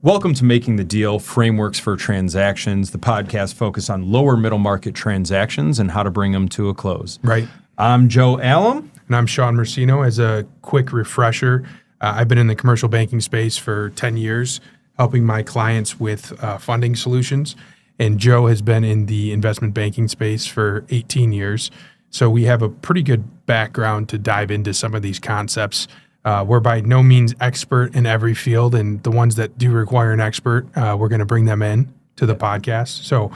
Welcome to Making the Deal, Frameworks for Transactions, the podcast focused on lower middle market transactions and how to bring them to a close. Right. I'm Joe Allen. And I'm Sean Mercino. As a quick refresher, I've been in the commercial banking space for 10 years, helping my clients with funding solutions. And Joe has been in the investment banking space for 18 years. So we have a pretty good background to dive into some of these concepts. We're by no means expert in every field, and the ones that do require an expert, we're going to bring them in to the podcast. So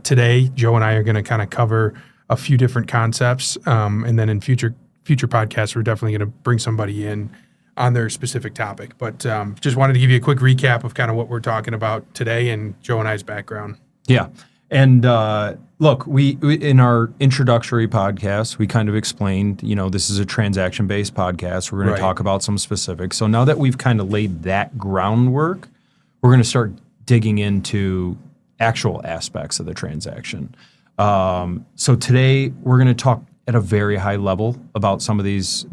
today, Joe and I are going to kind of cover a few different concepts, and then in future podcasts, we're definitely going to bring somebody in on their specific topic. But just wanted to give you a quick recap of kind of what we're talking about today and Joe and I's background. Yeah. And look, we in our introductory podcast, we kind of explained, this is a transaction-based podcast. We're going to talk about some specifics. So now that we've kind of laid that groundwork, we're going to start digging into actual aspects of the transaction. So today we're going to talk at a very high level about some of these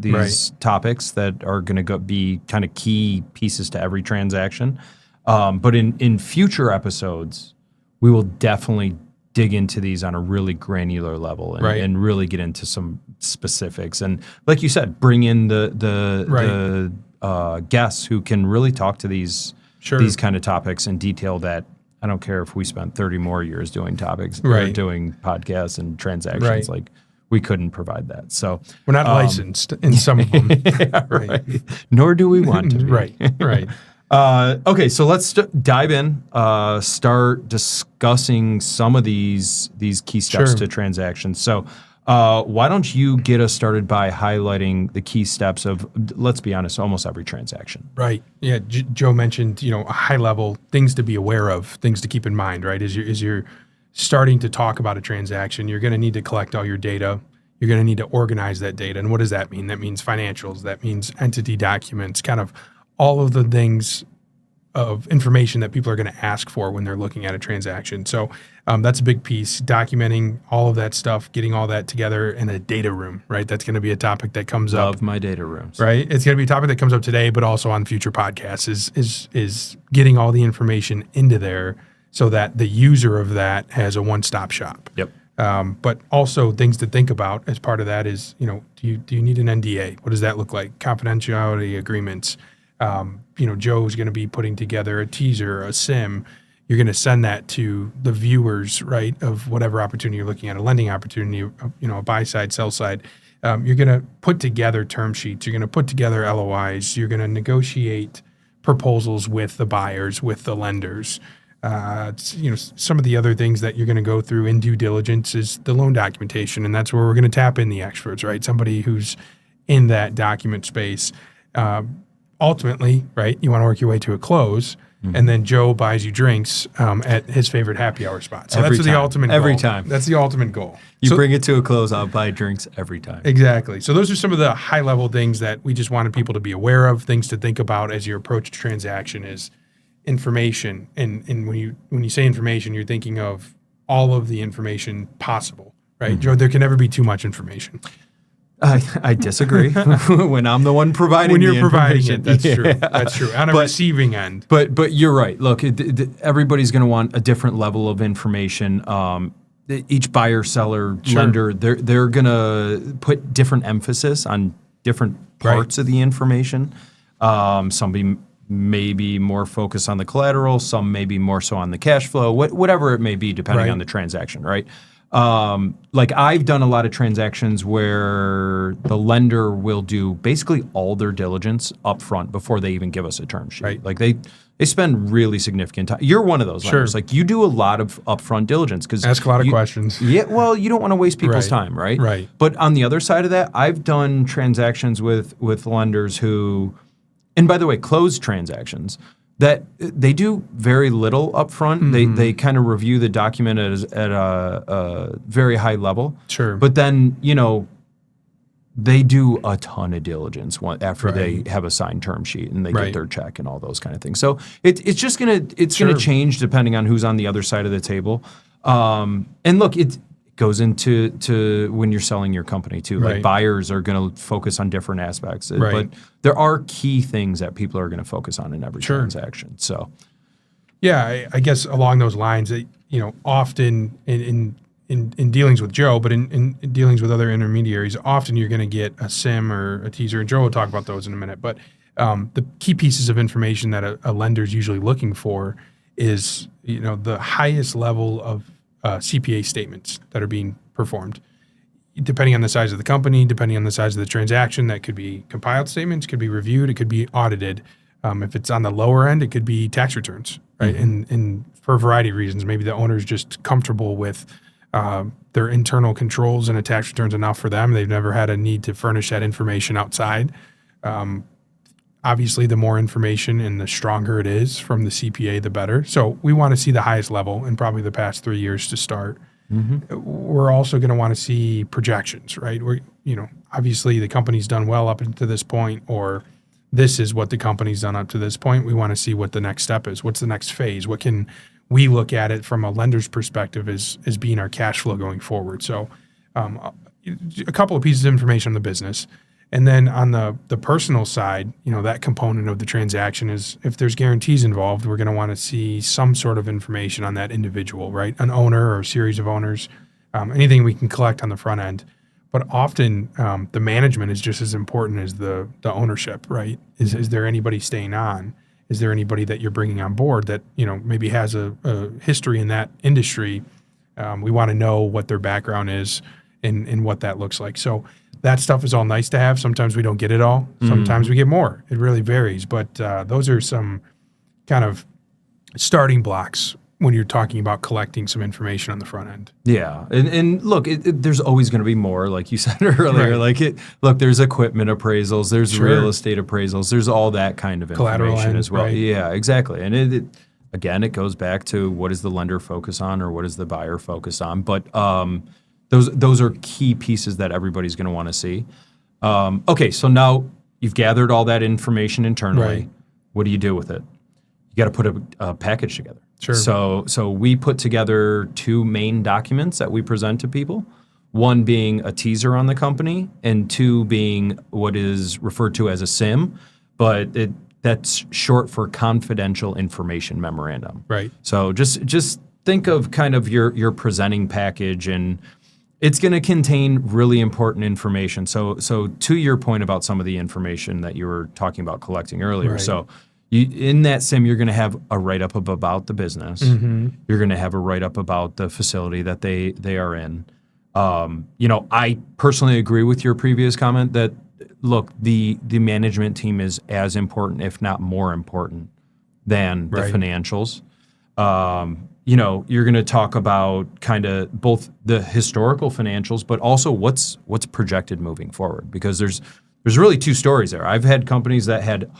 topics that are going to be kind of key pieces to every transaction. But in future episodes, we will definitely dig into these on a really granular level and really get into some specifics. And like you said, bring in the guests who can really talk to these kind of topics in detail that I don't care if we spent 30 more years doing topics or doing podcasts and transactions. Like we couldn't provide that. So we're not licensed in some of them. Nor do we want to be. Right. Okay, so let's dive in, start discussing some of these key steps to transactions. So why don't you get us started by highlighting the key steps of, let's be honest, almost every transaction. Right. Yeah, Joe mentioned, a high level things to be aware of, things to keep in mind, right? As you're starting to talk about a transaction, you're going to need to collect all your data. You're going to need to organize that data. And what does that mean? That means financials. That means entity documents, kind of all of the things of information that people are going to ask for when they're looking at a transaction. So that's a big piece, documenting all of that stuff, getting all that together in a data room, right? That's going to be a topic that comes up. Love my data rooms. Right? It's going to be a topic that comes up today, but also on future podcasts is getting all the information into there so that the user of that has a one-stop shop. Yep. But also things to think about as part of that is, do you need an NDA? What does that look like? Confidentiality agreements. Joe's going to be putting together a teaser, a SIM. You're going to send that to the viewers, right, of whatever opportunity you're looking at, a lending opportunity, a buy side, sell side. You're going to put together term sheets. You're going to put together LOIs. You're going to negotiate proposals with the buyers, with the lenders. Some of the other things that you're going to go through in due diligence is the loan documentation, and that's where we're going to tap in the experts, right? Somebody who's in that document space. Ultimately, right, you want to work your way to a close, and then Joe buys you drinks at his favorite happy hour spot. So that's the ultimate goal. Every time. That's the ultimate goal. You bring it to a close, I'll buy drinks every time. Exactly. So those are some of the high-level things that we just wanted people to be aware of, things to think about as you approach a transaction is information. And when you say information, you're thinking of all of the information possible, right? Joe, there can never be too much information. I disagree. When I'm the one providing when you're the providing it, that's yeah. true. That's true. On a receiving end. But you're right. Look, everybody's going to want a different level of information. Each buyer, seller, lender, they're going to put different emphasis on different parts of the information. Some may be more focused on the collateral. Some may be more so on the cash flow. Whatever it may be, depending on the transaction, right? Like I've done a lot of transactions where the lender will do basically all their diligence up front before they even give us a term sheet. Right. Like they spend really significant time. You're one of those lenders. Like you do a lot of upfront diligence because ask a lot of questions. Yeah. Well, you don't want to waste people's time, right? Right. But on the other side of that, I've done transactions with lenders who, and by the way, closed transactions that they do very little upfront. They kind of review the document at a very high level. Sure. But then, they do a ton of diligence after they have a signed term sheet and they get their check and all those kind of things. So it's just gonna change depending on who's on the other side of the table. And look, it goes into when you're selling your company too. Like buyers are going to focus on different aspects, but there are key things that people are going to focus on in every transaction. So Yeah, I guess along those lines, often in dealings with Joe, but in dealings with other intermediaries, often you're going to get a SIM or a teaser, and Joe will talk about those in a minute. But the key pieces of information that a lender is usually looking for is the highest level of CPA statements that are being performed. Depending on the size of the company, depending on the size of the transaction, that could be compiled statements, could be reviewed, it could be audited. If it's on the lower end, it could be tax returns, right? Mm-hmm. And for a variety of reasons, maybe the owner's just comfortable with their internal controls and a tax return's enough for them. They've never had a need to furnish that information outside. Obviously, the more information and the stronger it is from the CPA, the better. So we want to see the highest level in probably the past 3 years to start. Mm-hmm. We're also going to want to see projections, right? Obviously the company's done well up to this point, or this is what the company's done up to this point. We want to see what the next step is. What's the next phase? What can we look at it from a lender's perspective as being our cash flow going forward? So a couple of pieces of information on the business. And then on the personal side, that component of the transaction is if there's guarantees involved, we're going to want to see some sort of information on that individual, right? An owner or a series of owners, anything we can collect on the front end. But often the management is just as important as the ownership, right? Is there anybody staying on? Is there anybody that you're bringing on board that maybe has a history in that industry? We want to know what their background is and what that looks like. So that stuff is all nice to have. Sometimes we don't get it all. Sometimes we get more. It really varies. But those are some kind of starting blocks when you're talking about collecting some information on the front end. Yeah. And look, there's always going to be more, like you said earlier. Right. Look, there's equipment appraisals, there's Sure. real estate appraisals, there's all that kind of Collateral information end, as well. right. Yeah, exactly. And again, it goes back to what does the lender focus on or what does the buyer focus on? But those are key pieces that everybody's going to want to see. Okay, so now you've gathered all that information internally. Right. What do you do with it? You got to put a package together. Sure. So we put together 2 main documents that we present to people. One being a teaser on the company, and 2 being what is referred to as a SIM, but that's short for confidential information memorandum. Right. So just think of kind of your presenting package, and it's going to contain really important information. So to your point about some of the information that you were talking about collecting earlier. Right. So in that SIM, you're going to have a write-up about the business. Mm-hmm. You're going to have a write-up about the facility that they are in. I personally agree with your previous comment that, look, the management team is as important, if not more important, than the Right. financials. You're going to talk about kind of both the historical financials, but also what's projected moving forward, because there's really 2 stories there. I've had companies that had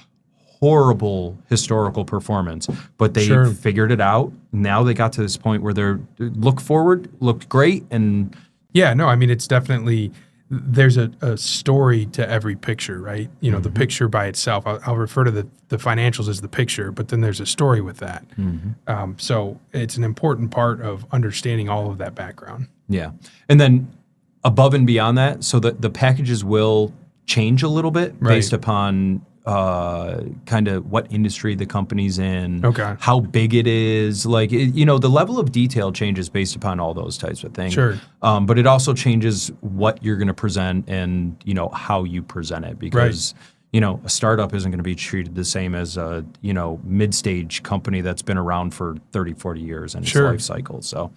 horrible historical performance, but they Sure. figured it out. Now they got to this point where they're looked great. And Yeah, no, I mean, it's definitely, there's a story to every picture, right? The picture by itself, I'll refer to the financials as the picture, but then there's a story with that. So it's an important part of understanding all of that background. yeah. And then above and beyond that, so the packages will change a little bit Right. based upon kind of what industry the company's in, Okay. how big it is, the level of detail changes based upon all those types of things. Sure. But it also changes what you're going to present and, how you present it, because, a startup isn't going to be treated the same as a, mid-stage company that's been around for 30, 40 years in its Sure. life cycle. So,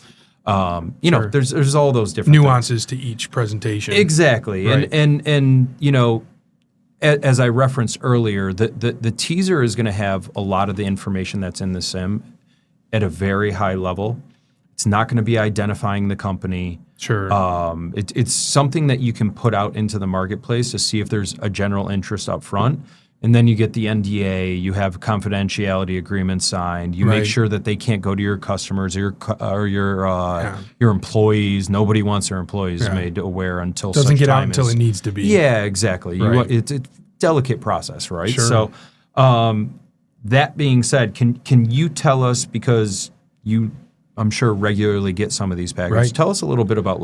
Sure. there's all those different Nuances to each presentation. things. Exactly. Right. And as I referenced earlier, the teaser is going to have a lot of the information that's in the SIM at a very high level. It's not going to be identifying the company. Sure. It's something that you can put out into the marketplace to see if there's a general interest up front. And then you get the NDA, you have confidentiality agreements signed. You Right. make sure that they can't go to your customers or your employees. Nobody wants their employees Yeah. made aware until Doesn't such get out time until as- it needs to be. Yeah, exactly. Right. It's a delicate process, right? Sure. So, that being said, can you tell us, because you, I'm sure, regularly get some of these packages. Right. Tell us a little bit about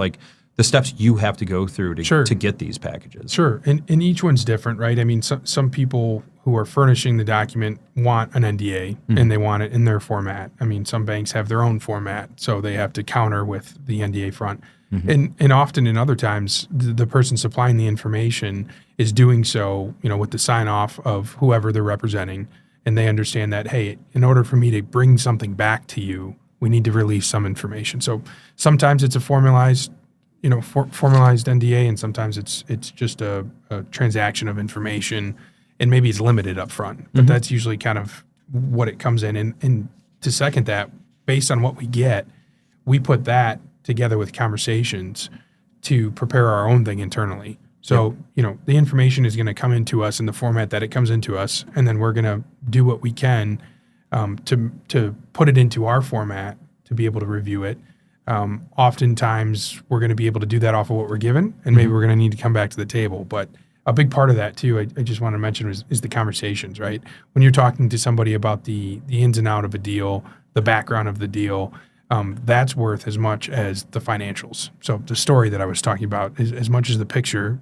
the steps you have to go through Sure. to get these packages. Sure, and each one's different, right? I mean, some people who are furnishing the document want an NDA and they want it in their format. I mean, some banks have their own format, so they have to counter with the NDA front. And often in other times, the person supplying the information is doing so, with the sign off of whoever they're representing. And they understand that, hey, in order for me to bring something back to you, we need to release some information. So sometimes it's a formalized NDA, and sometimes it's just a transaction of information, and maybe it's limited up front. But that's usually kind of what it comes in. And to second that, based on what we get, we put that together with conversations to prepare our own thing internally. So, the information is going to come into us in the format that it comes into us, and then we're going to do what we can to put it into our format to be able to review it. Oftentimes, we're going to be able to do that off of what we're given, and maybe we're going to need to come back to the table. But a big part of that, too, I just want to mention is the conversations, right? When you're talking to somebody about the ins and out of a deal, the background of the deal, that's worth as much as the financials. So the story that I was talking about, is as much as the picture,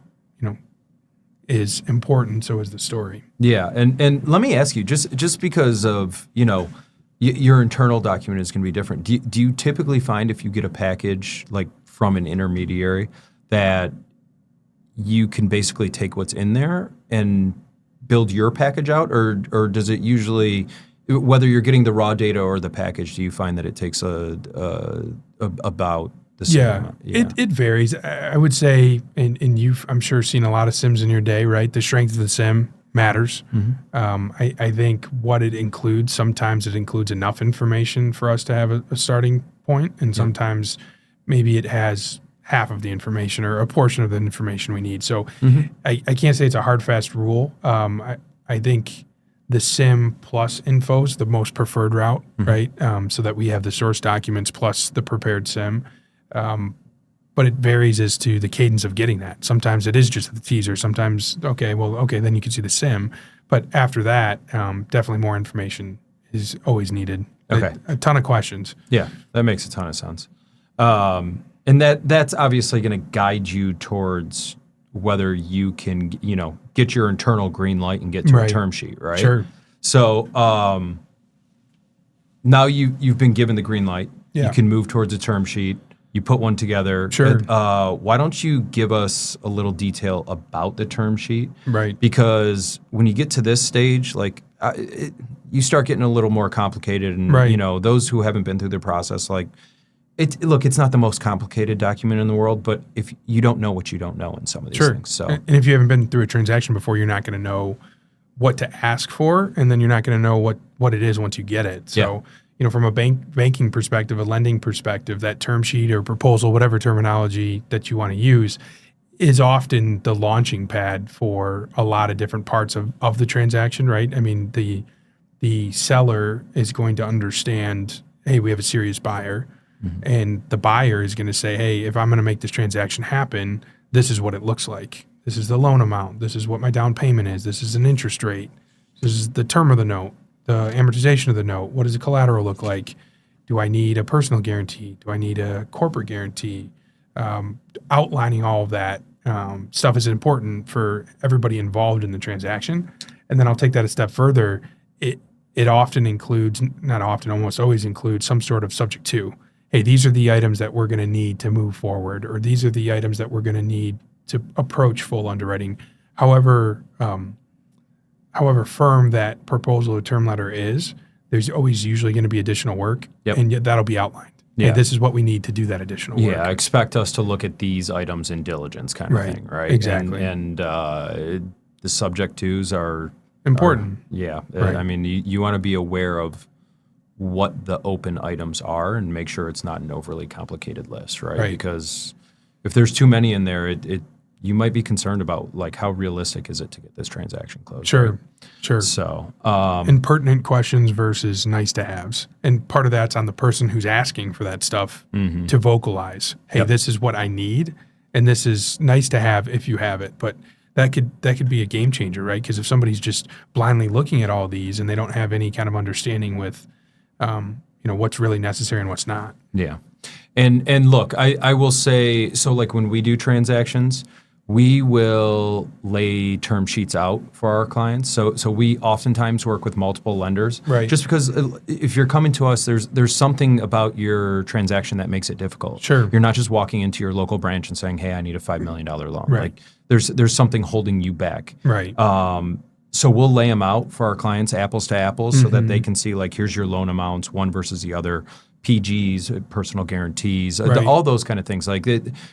is important, so is the story. Yeah, and let me ask you, just because of your internal document is going to be different. Do you typically find if you get a package like from an intermediary that you can basically take what's in there and build your package out, or does it usually, whether you're getting the raw data or the package, do you find that it takes about the same amount? It varies. I would say, and you've, I'm sure, seen a lot of SIMs in your day, right? The strength of the SIM matters. I think what it includes, sometimes it includes enough information for us to have a starting point, and sometimes maybe it has half of the information or a portion of the information we need. So I can't say it's a hard, fast rule. I think the SIM plus info is the most preferred route, right? So that we have the source documents plus the prepared SIM. But it varies as to the cadence of getting that. Sometimes it is just the teaser. Sometimes, then you can see the SIM. But after that, definitely more information is always needed. Okay. A ton of questions. Yeah, that makes a ton of sense. And that's obviously going to guide you towards whether you can, get your internal green light and get to a term sheet, right? Sure. So now you've been given the green light. Yeah. You can move towards a term sheet. You put one together. Sure. Why don't you give us a little detail about the term sheet? Right. Because when you get to this stage, you start getting a little more complicated, and those who haven't been through the process, it's not the most complicated document in the world, but if you don't know what you don't know in some of these things. So, and if you haven't been through a transaction before, you're not going to know what to ask for, and then you're not going to know what it is once you get it. So, from a banking perspective, a lending perspective, that term sheet or proposal, whatever terminology that you want to use, is often the launching pad for a lot of different parts of the transaction, right? I mean, the seller is going to understand, hey, we have a serious buyer. And the buyer is going to say, hey, if I'm going to make this transaction happen, this is what it looks like. This is the loan amount. This is what my down payment is. This is an interest rate. This is the term of the note, the amortization of the note. What does the collateral look like? Do I need a personal guarantee? Do I need a corporate guarantee? Outlining all of that stuff is important for everybody involved in the transaction. And then I'll take that a step further. It often includes, not often, almost always includes some sort of subject to. Hey, these are the items that we're going to need to move forward, or these are the items that we're going to need to approach full underwriting. However firm that proposal or term letter is, there's always usually going to be additional work, and yet that'll be outlined. Hey, this is what we need to do that additional work. Yeah, expect us to look at these items in diligence kind of thing, right? Exactly. And the subject tos are important. Right. I mean, you want to be aware of what the open items are and make sure it's not an overly complicated list, right? Because if there's too many in there, you might be concerned about how realistic is it to get this transaction closed. Sure. Right? Sure. So, and pertinent questions versus nice to haves. And part of that's on the person who's asking for that stuff to vocalize, hey, this is what I need, and this is nice to have if you have it. But that could be a game changer, right? Because if somebody's just blindly looking at all these and they don't have any kind of understanding with what's really necessary and what's not. Yeah. And look, I will say, so when we do transactions, we will lay term sheets out for our clients. So we oftentimes work with multiple lenders. Right. Just because if you're coming to us, there's something about your transaction that makes it difficult. Sure. You're not just walking into your local branch and saying, "Hey, I need a $5 million loan." Right. Like there's something holding you back. Right. So we'll lay them out for our clients, apples to apples, so that they can see, like, here's your loan amounts, one versus the other, PGs, personal guarantees, Right. all those kind of things.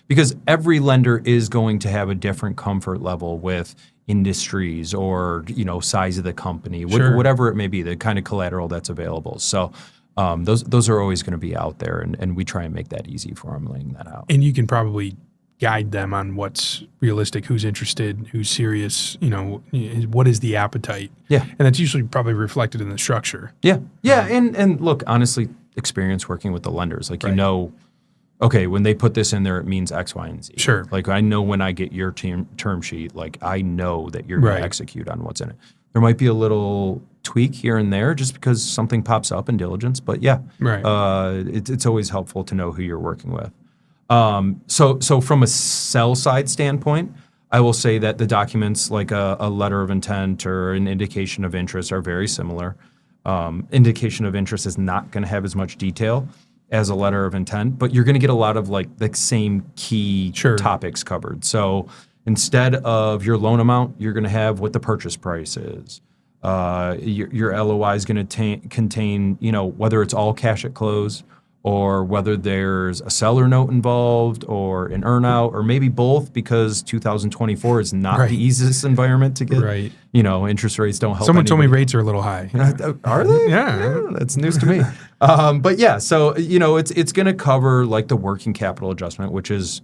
Because every lender is going to have a different comfort level with industries or, size of the company, Sure. whatever it may be, the kind of collateral that's available. So those are always going to be out there, and we try and make that easy for them, laying that out. And you can probably guide them on what's realistic, who's interested, who's serious, what is the appetite. Yeah. And that's usually probably reflected in the structure. Yeah. Yeah. And look, honestly, experience working with the lenders, like, Right. Okay, when they put this in there, it means X, Y, and Z. Sure. Like, I know when I get your term sheet, like, I know that you're going Right. to execute on what's in it. There might be a little tweak here and there just because something pops up in diligence, but yeah, Right. it's always helpful to know who you're working with. So from a sell side standpoint, I will say that the documents, like a letter of intent or an indication of interest, are very similar. Indication of interest is not going to have as much detail as a letter of intent, but you're going to get a lot of, like, the same key Sure. topics covered. So instead of your loan amount, you're going to have what the purchase price is. Your LOI is going to contain, whether it's all cash at close, or whether there's a seller note involved, or an earnout, or maybe both, because 2024 is not Right. the easiest environment to get. Right. Interest rates don't help. Someone told me anybody. rates are a little high. Are they? Yeah. That's news to me. But yeah, so it's going to cover, like, the working capital adjustment, which is,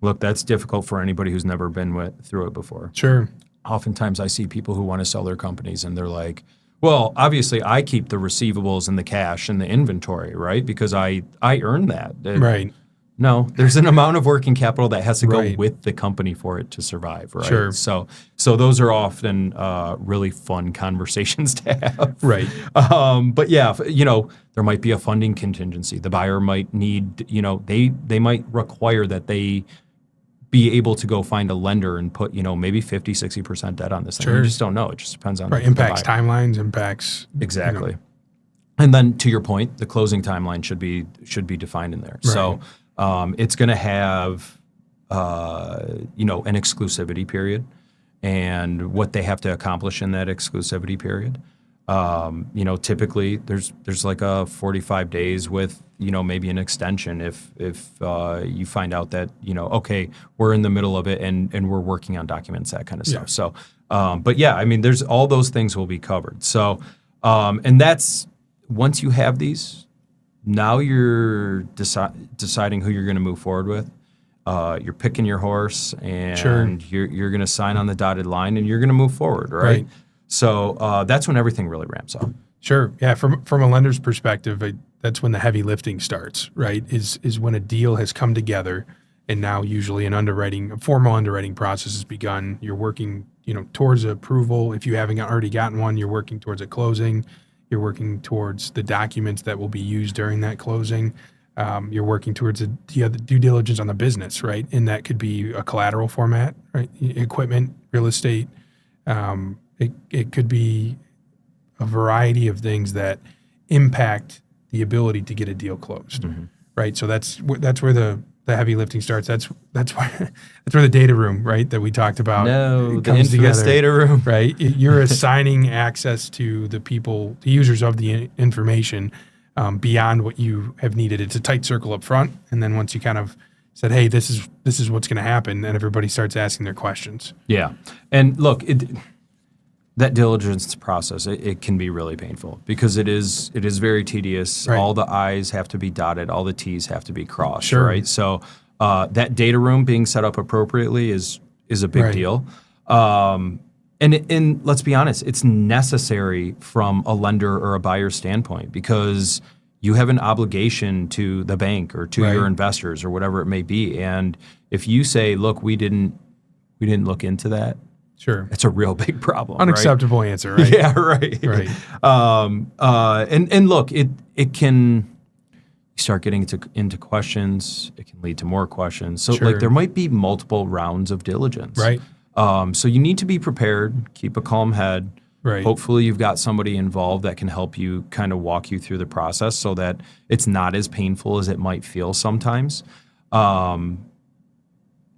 look, that's difficult for anybody who's never been through it before. Sure. Oftentimes I see people who want to sell their companies and they're like, well, obviously I keep the receivables and the cash and the inventory, right? Because I earned that. Right. No, there's an amount of working capital that has to go Right. with the company for it to survive, right? Sure. So those are often really fun conversations to have. Right. But yeah, there might be a funding contingency. The buyer might need, they might require that they be able to go find a lender and put, maybe 50, 60% debt on this thing. Sure. You just don't know. It just depends on Right. the Impacts buyer. timelines, impacts. Exactly. And then, to your point, the closing timeline should be defined in there. Right. So it's going to have an exclusivity period, and what they have to accomplish in that exclusivity period. Typically there's like a 45 days with, maybe an extension if you find out that, okay, we're in the middle of it and we're working on documents, that kind of stuff. So, but yeah, I mean, there's all those things will be covered. So, and that's, once you have these, now you're deciding who you're going to move forward with. You're picking your horse, and Sure. you're going to sign on the dotted line, and you're going to move forward, right? Right. So that's when everything really ramps up. Sure. Yeah. From a lender's perspective, that's when the heavy lifting starts, right? Is when a deal has come together, and now usually a formal underwriting process has begun. You're working, towards approval. If you haven't already gotten one, you're working towards a closing. You're working towards the documents that will be used during that closing. You're working towards the due diligence on the business, right? And that could be a collateral format, right? Equipment, real estate. It could be a variety of things that impact the ability to get a deal closed, right? So that's where the heavy lifting starts. That's where the data room, right, that we talked about. No, the comes infamous together. data room. Right? You're assigning access to the users of the information beyond what you have needed. It's a tight circle up front, and then once you kind of said, "Hey, this is what's going to happen," and everybody starts asking their questions. Yeah, and look, that diligence process, it can be really painful because it is very tedious. Right. All the I's have to be dotted, all the T's have to be crossed. Sure. Right? So that data room being set up appropriately is a big Right. deal. And let's be honest, it's necessary from a lender or a buyer standpoint because you have an obligation to the bank or to Right. your investors or whatever it may be. And if you say, "Look, we didn't look into that," Sure. it's a real big problem. Unacceptable answer, right? Yeah, right. Right. And look, it can, you start getting into questions. It can lead to more questions. So Sure. like there might be multiple rounds of diligence. Right. So you need to be prepared, keep a calm head. Right. Hopefully you've got somebody involved that can help you kind of walk you through the process so that it's not as painful as it might feel sometimes.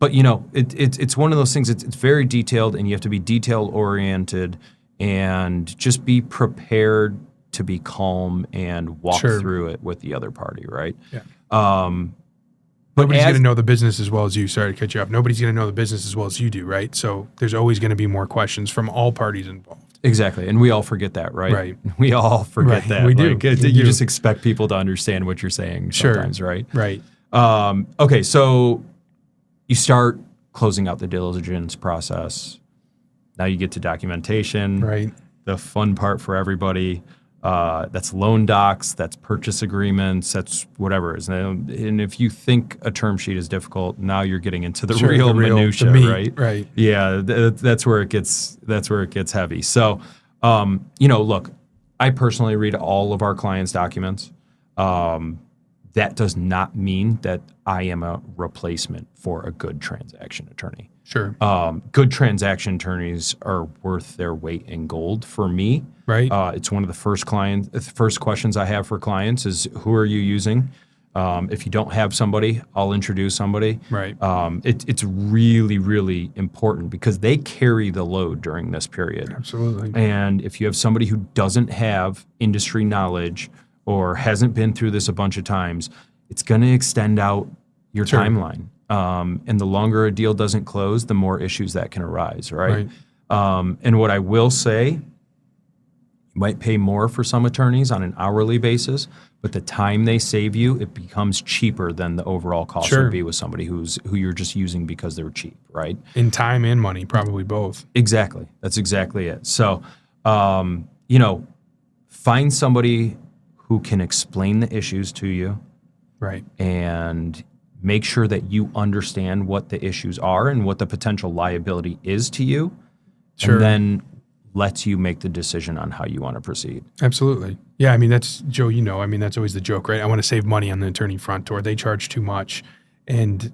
But you know, it's one of those things. It's very detailed, and you have to be detail oriented, and just be prepared to be calm and walk Sure. through it with the other party, right? Yeah. But Nobody's going as- to know the business as well as you. Sorry to cut you off. Nobody's going to know the business as well as you do, right? So there's always going to be more questions from all parties involved. Exactly, and we all forget that, right? Right. We all forget Right. that. We do. Like, We you do. just expect people to understand what you're saying Sure. sometimes, right? Right. Okay, so you start closing out the diligence process. Now you get to documentation. Right. The fun part for everybody. That's loan docs, that's purchase agreements, that's whatever it is. And if you think a term sheet is difficult, now you're getting into the Sure, real the minutia, meat, right? right. Yeah, that's where it gets heavy. So, you know, look, I personally read all of our clients' documents. That does not mean that I am a replacement for a good transaction attorney. Sure. Good transaction attorneys are worth their weight in gold for me. Right. It's one of the first questions I have for clients is, who are you using? If you don't have somebody, I'll introduce somebody. Right. It's really, really important because they carry the load during this period. Absolutely. And if you have somebody who doesn't have industry knowledge or hasn't been through this a bunch of times, it's going to extend out your Sure. timeline. And the longer a deal doesn't close, the more issues that can arise, right? And what I will say, you might pay more for some attorneys on an hourly basis, but the time they save you, it becomes cheaper than the overall cost Sure. would be with somebody who you're just using because they're cheap, right? In time and money, probably both. Exactly. That's exactly it. So, you know, find somebody who can explain the issues to you Right. and make sure that you understand what the issues are and what the potential liability is to you. Sure. And then lets you make the decision on how you want to proceed. Absolutely. Yeah. I mean, that's Joe, you know, I mean, that's always the joke, right? I want to save money on the attorney front, or they charge too much. And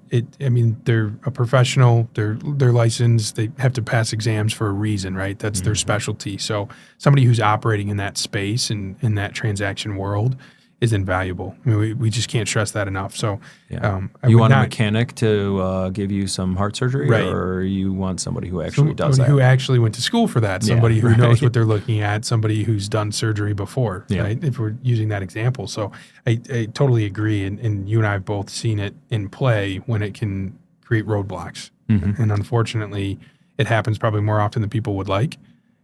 they're a professional, they're licensed, they have to pass exams for a reason, right? That's their specialty. So somebody who's operating in that space and in that transaction world is invaluable. I mean, we just can't stress that enough. So I You would want a not- mechanic to give you some heart surgery, Right. or you want somebody who actually does somebody that? who actually went to school for that, Yeah, somebody who right. knows what they're looking at, somebody who's done surgery before, Yeah. right? If we're using that example. So I totally agree. And you and I have both seen it in play when it can create roadblocks. Mm-hmm. And unfortunately, it happens probably more often than people would like.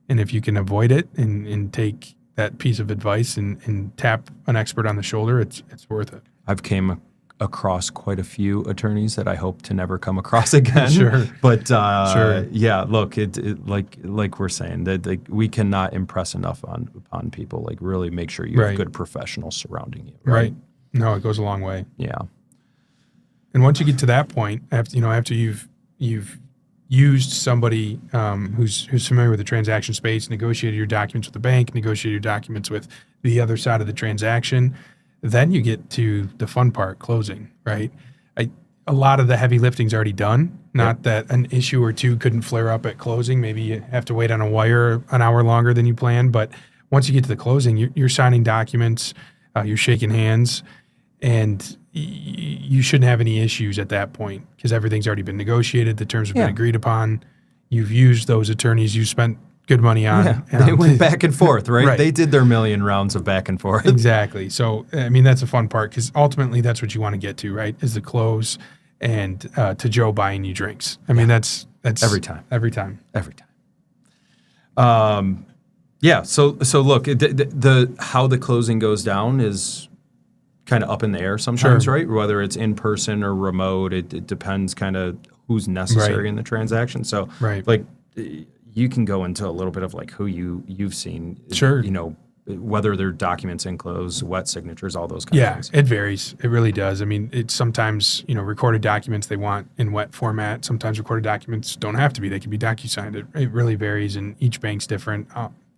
And if you can avoid it and take that piece of advice and tap an expert on the shoulder, it's worth it. I've came across quite a few attorneys that I hope to never come across again. Sure. But Sure. yeah, look, it like we're saying that we cannot impress enough upon people. Like, really make sure you Right. have good professionals surrounding you. Right. No, it goes a long way. Yeah. And once you get to that point, after you've used somebody who's familiar with the transaction space, negotiated your documents with the bank, negotiated your documents with the other side of the transaction, then you get to the fun part, closing, right? A lot of the heavy lifting's already done. Not that an issue or two couldn't flare up at closing. Maybe you have to wait on a wire an hour longer than you planned. But once you get to the closing, you're signing documents, you're shaking hands, and you shouldn't have any issues at that point because everything's already been negotiated. The terms have been Yeah. agreed upon. You've used those attorneys you spent good money on. Yeah. They went back and forth, right? Right. They did their million rounds of back and forth. Exactly. So, I mean, that's a fun part because ultimately that's what you want to get to, right? Is the close and to Joe buying you drinks. I mean, that's Every time. Every time. Every time. Yeah. So look, the how the closing goes down is kind of up in the air sometimes, Sure. right? Whether it's in person or remote, it depends kind of who's necessary Right. in the transaction. So, Right. like, you can go into a little bit of like who you've seen, Sure. you know, whether they're documents enclosed, wet signatures, all those kinds of Yeah, things. it varies. It really does. I mean, it's sometimes, recorded documents they want in wet format. Sometimes recorded documents don't have to be. They can be DocuSigned. It really varies, and each bank's different.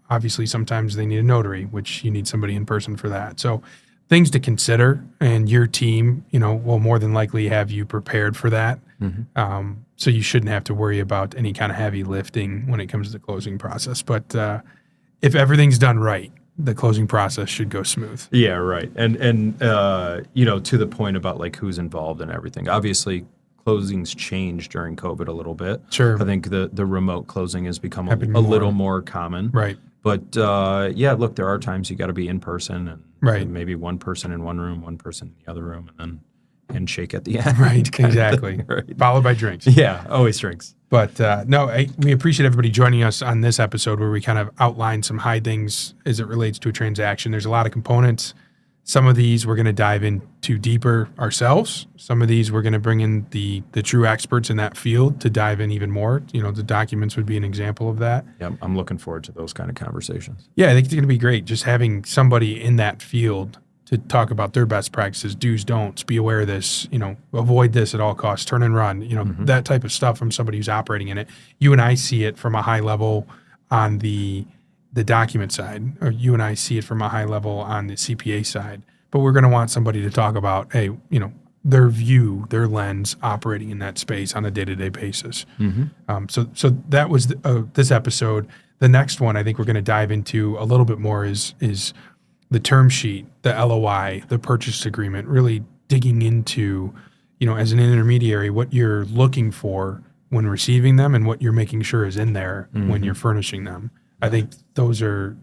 Obviously, sometimes they need a notary, which you need somebody in person for that. So, things to consider, and your team, will more than likely have you prepared for that. So you shouldn't have to worry about any kind of heavy lifting when it comes to the closing process. But if everything's done right, the closing process should go smooth. Yeah, right. And to the point about like who's involved and everything. Obviously, closings changed during COVID a little bit. Sure. I think the remote closing has become a little more common. Right. But look, there are times you got to be in person, and maybe one person in one room, one person in the other room, and then handshake at the end. Right, exactly. Right. Followed by drinks. Yeah, always drinks. But we appreciate everybody joining us on this episode where we kind of outline some high things as it relates to a transaction. There's a lot of components. Some of these we're going to dive into deeper ourselves. Some of these we're going to bring in the true experts in that field to dive in even more. The documents would be an example of that. Yeah, I'm looking forward to those kind of conversations. Yeah, I think it's going to be great just having somebody in that field to talk about their best practices, do's, don'ts, be aware of this, avoid this at all costs, turn and run, that type of stuff from somebody who's operating in it. You and I see it from a high level on the document side, or you and I see it from a high level on the CPA side, but we're going to want somebody to talk about, hey, their view, their lens operating in that space on a day-to-day basis. So that was this episode. The next one I think we're going to dive into a little bit more is the term sheet, the LOI, the purchase agreement, really digging into, as an intermediary, what you're looking for when receiving them and what you're making sure is in there when you're furnishing them. I think those are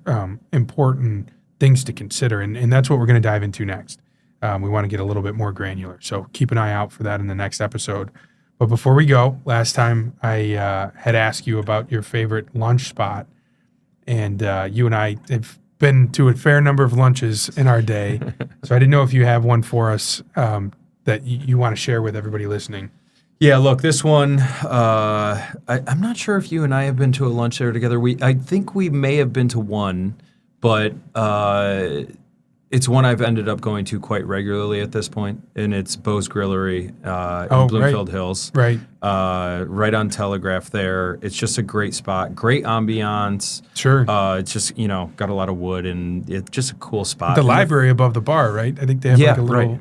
important things to consider, and that's what we're going to dive into next. We want to get a little bit more granular, so keep an eye out for that in the next episode. But before we go, last time I had asked you about your favorite lunch spot, and you and I have been to a fair number of lunches in our day, so I didn't know if you have one for us that you want to share with everybody listening. Yeah, look, this one, I'm not sure if you and I have been to a lunch there together. I think we may have been to one, but it's one I've ended up going to quite regularly at this point, and it's Bo's Grillery in Bloomfield Hills. Right. Right on Telegraph there. It's just a great spot, great ambiance. Sure. It's just, got a lot of wood, and it's just a cool spot. The library above the bar, right? I think they have like a little,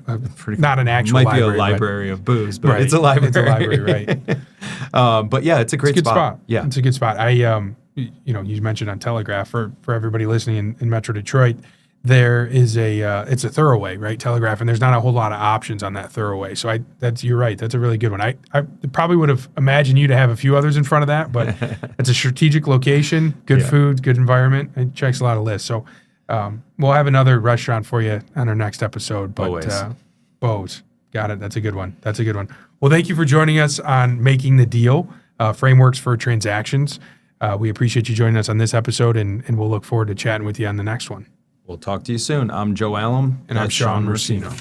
not an actual library. Might be a library of booze, but it's a library. It's a library, right. But yeah, it's a great spot. Yeah. It's a good spot. You mentioned on Telegraph, for everybody listening in Metro Detroit, there is it's a thoroughway, right? Telegraph, and there's not a whole lot of options on that thoroughway. So you're right. That's a really good one. I probably would have imagined you to have a few others in front of that, but it's a strategic location, good food, good environment. It checks a lot of lists. So we'll have another restaurant for you on our next episode. But Bo's, got it. That's a good one. Well, thank you for joining us on Making the Deal, Frameworks for Transactions. We appreciate you joining us on this episode, and we'll look forward to chatting with you on the next one. We'll talk to you soon. I'm Joe Allen. And I'm Sean Racino.